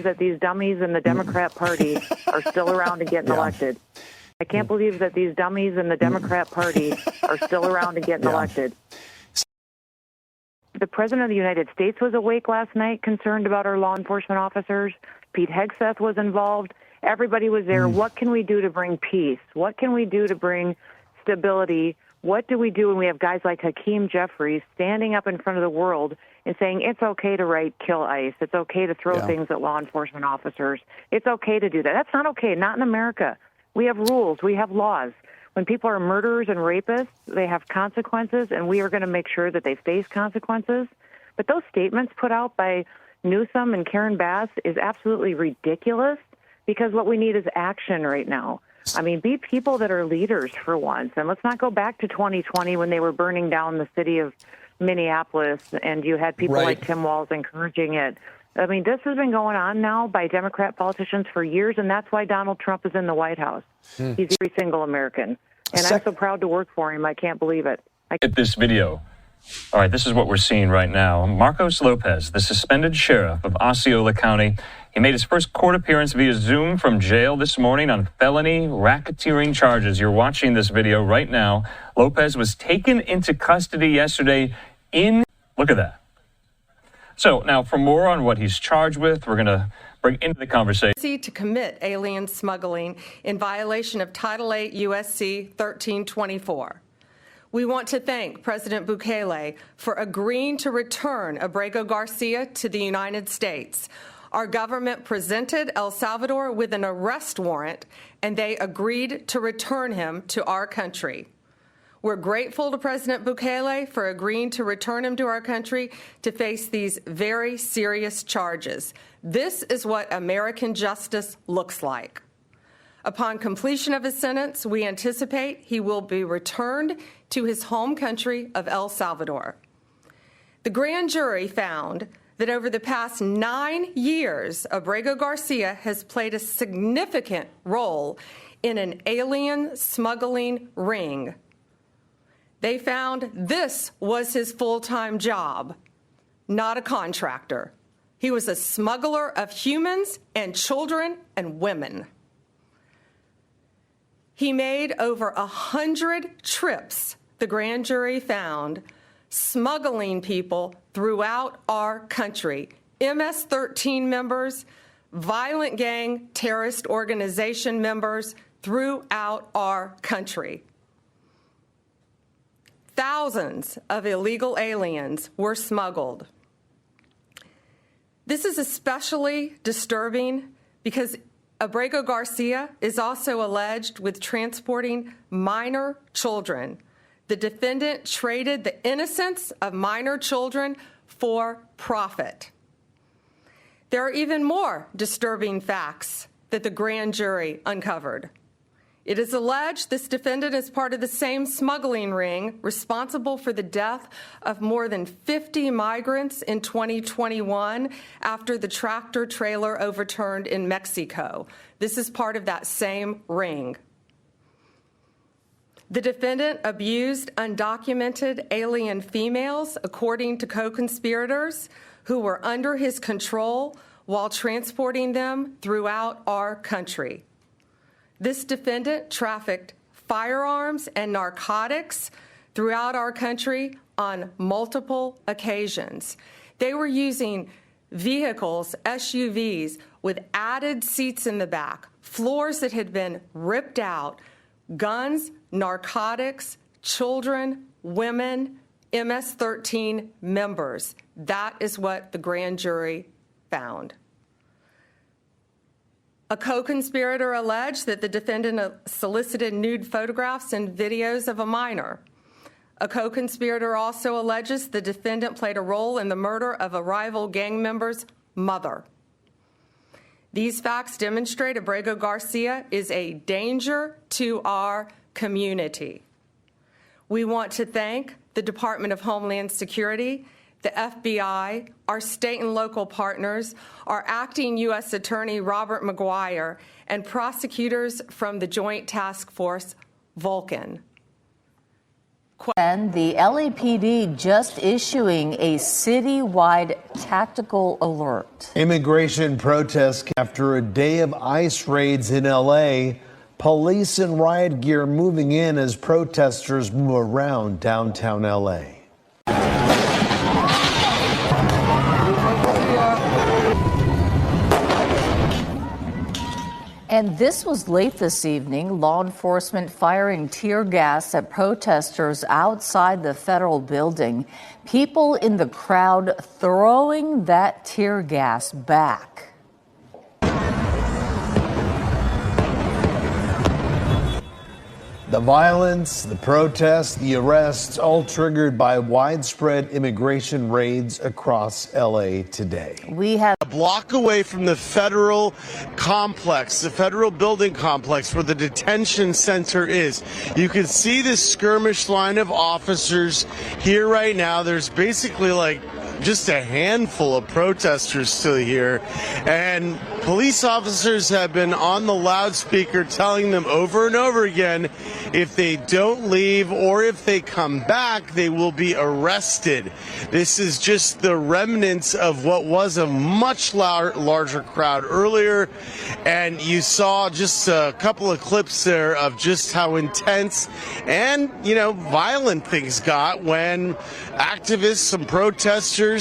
that these dummies in the Democrat Party are still around and getting elected. I can't believe that these dummies in the Democrat Party are still around and getting elected. The President of the United States was awake last night, concerned about our law enforcement officers. Pete Hegseth was involved. Everybody was there. What can we do to bring peace? What can we do to bring stability? What do we do when we have guys like Hakeem Jeffries standing up in front of the world and saying it's okay to kill ICE, it's okay to throw things at law enforcement officers, it's okay to do that? That's not okay, not in America. We have rules, we have laws. When people are murderers and rapists, they have consequences, and we are going to make sure that they face consequences. But those statements put out by Newsom and Karen Bass is absolutely ridiculous, because what we need is action right now. I mean, be people that are leaders for once. And let's not go back to 2020 when they were burning down the city of Minneapolis and you had people like Tim Walz encouraging it. I mean, this has been going on now by Democrat politicians for years, and that's why Donald Trump is in the White House. He's every single American. And I'm so proud to work for him. I can't believe it. At this video. All right, this is what we're seeing right now. Marcos Lopez, the suspended sheriff of Osceola County, he made his first court appearance via Zoom from jail this morning on felony racketeering charges. You're watching this video right now. Lopez was taken into custody yesterday look at that. So now for more on what he's charged with, we're going to bring into the conversation. To commit alien smuggling in violation of Title 8 U.S.C. 1324. We want to thank President Bukele for agreeing to return Abrego Garcia to the United States. Our government presented El Salvador with an arrest warrant, and they agreed to return him to our country. We're grateful to President Bukele for agreeing to return him to our country to face these very serious charges. This is what American justice looks like. Upon completion of his sentence, we anticipate he will be returned to his home country of El Salvador. The grand jury found that over the past 9 years, Abrego Garcia has played a significant role in an alien smuggling ring. They found this was his full-time job, not a contractor. He was a smuggler of humans and children and women. He made over 100 trips, the grand jury found, smuggling people throughout our country, MS-13 members, violent gang terrorist organization members throughout our country. Thousands of illegal aliens were smuggled. This is especially disturbing because Abrego Garcia is also alleged with transporting minor children. The defendant traded the innocence of minor children for profit. There are even more disturbing facts that the grand jury uncovered. It is alleged this defendant is part of the same smuggling ring responsible for the death of more than 50 migrants in 2021 after the tractor trailer overturned in Mexico. This is part of that same ring. The defendant abused undocumented alien females, according to co-conspirators who were under his control while transporting them throughout our country. This defendant trafficked firearms and narcotics throughout our country on multiple occasions. They were using vehicles, SUVs, with added seats in the back, floors that had been ripped out, guns, narcotics, children, women, MS-13 members. That is what the grand jury found. A co-conspirator alleged that the defendant solicited nude photographs and videos of a minor. A co-conspirator also alleges the defendant played a role in the murder of a rival gang member's mother. These facts demonstrate Abrego Garcia is a danger to our community. We want to thank the Department of Homeland Security, the FBI, our state and local partners, our acting U.S. Attorney Robert McGuire, and prosecutors from the Joint Task Force, Vulcan. And the LAPD just issuing a citywide tactical alert. Immigration protests after a day of ICE raids in LA. Police in riot gear moving in as protesters move around downtown LA. And this was late this evening, law enforcement firing tear gas at protesters outside the federal building. People in the crowd throwing that tear gas back. The violence, the protests, the arrests, all triggered by widespread immigration raids across LA today. We have a block away from the federal complex, the federal building complex where the detention center is. You can see this skirmish line of officers here right now. There's basically like just a handful of protesters still here, and police officers have been on the loudspeaker telling them over and over again, if they don't leave or if they come back, they will be arrested. This is just the remnants of what was a much larger crowd earlier, and you saw just a couple of clips there of just how intense and, violent things got when activists and protesters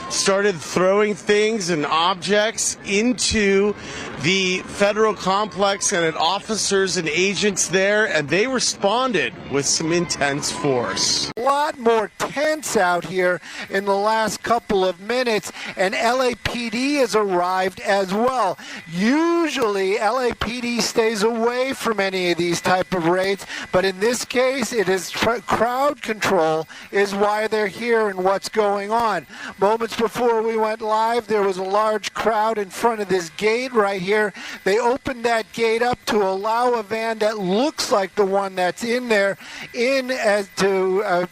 started throwing things and objects into the federal complex and at officers and agents there, and they responded with some intense force. A lot more tense out here in the last couple of minutes, and LAPD has arrived as well. Usually LAPD stays away from any of these type of raids, but in this case it is crowd control is why they're here and what's going on. Moments before we went live, there was a large crowd in front of this gate right here. They opened that gate up to allow a van that looks like the one that's in there in as to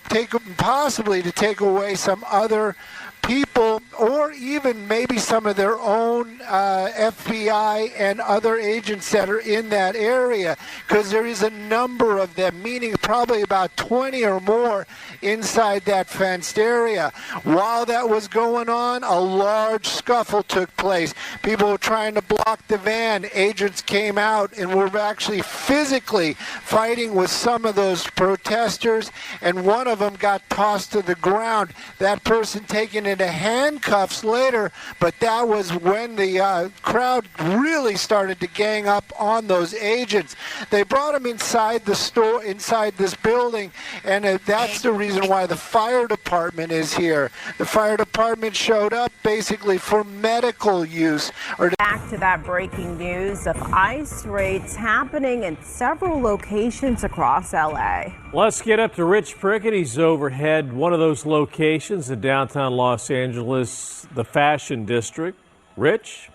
possibly to take away some other people, or even maybe some of their own FBI and other agents that are in that area, because there is a number of them, meaning probably about 20 or more inside that fenced area. While that was going on, a large scuffle took place. People were trying to block the van. Agents came out and were actually physically fighting with some of those protesters, and one of them got tossed to the ground. That person taken into handcuffs later, but that was when the crowd really started to gang up on those agents. They brought them inside the store, inside this building, and that's the reason why the fire department is here. The fire department showed up basically for medical use. Back to that breaking news of ICE raids happening in several locations across LA. Let's get up to Rich Prickett. He's overhead one of those locations in downtown Los Angeles, the Fashion District. Rich?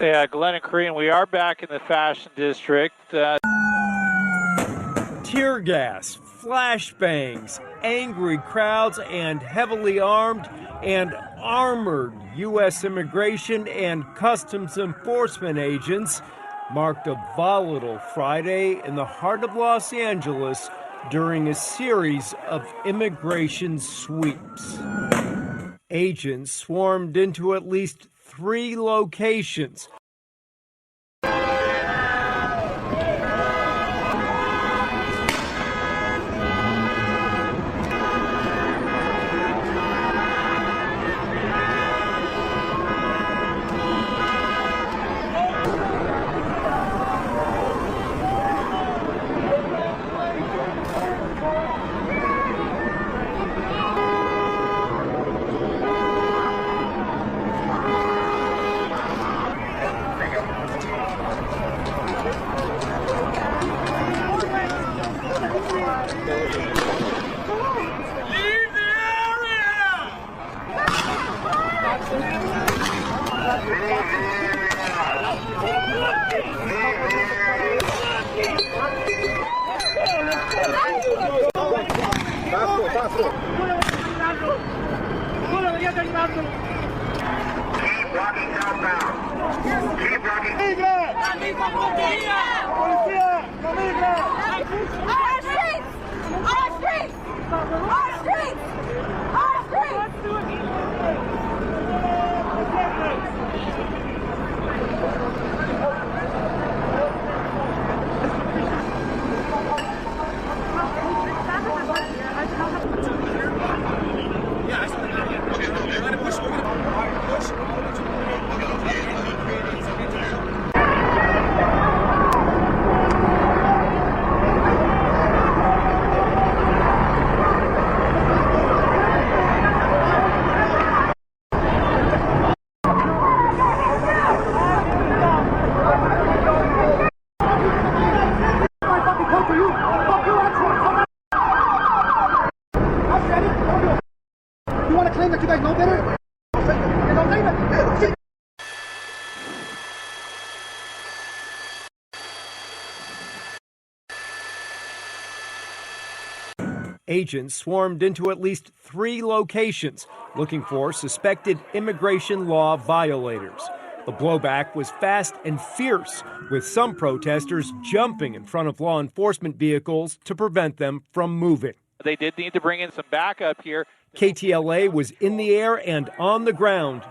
Yeah, Glenn and Korean, we are back in the Fashion District. Tear gas, flashbangs, angry crowds, and heavily armed and armored U.S. immigration and customs enforcement agents marked a volatile Friday in the heart of Los Angeles during a series of immigration sweeps. Agents swarmed into at least 3 locations. Agents swarmed into at least 3 locations looking for suspected immigration law violators. The blowback was fast and fierce, with some protesters jumping in front of law enforcement vehicles to prevent them from moving. They did need to bring in some backup here. KTLA was in the air and on the ground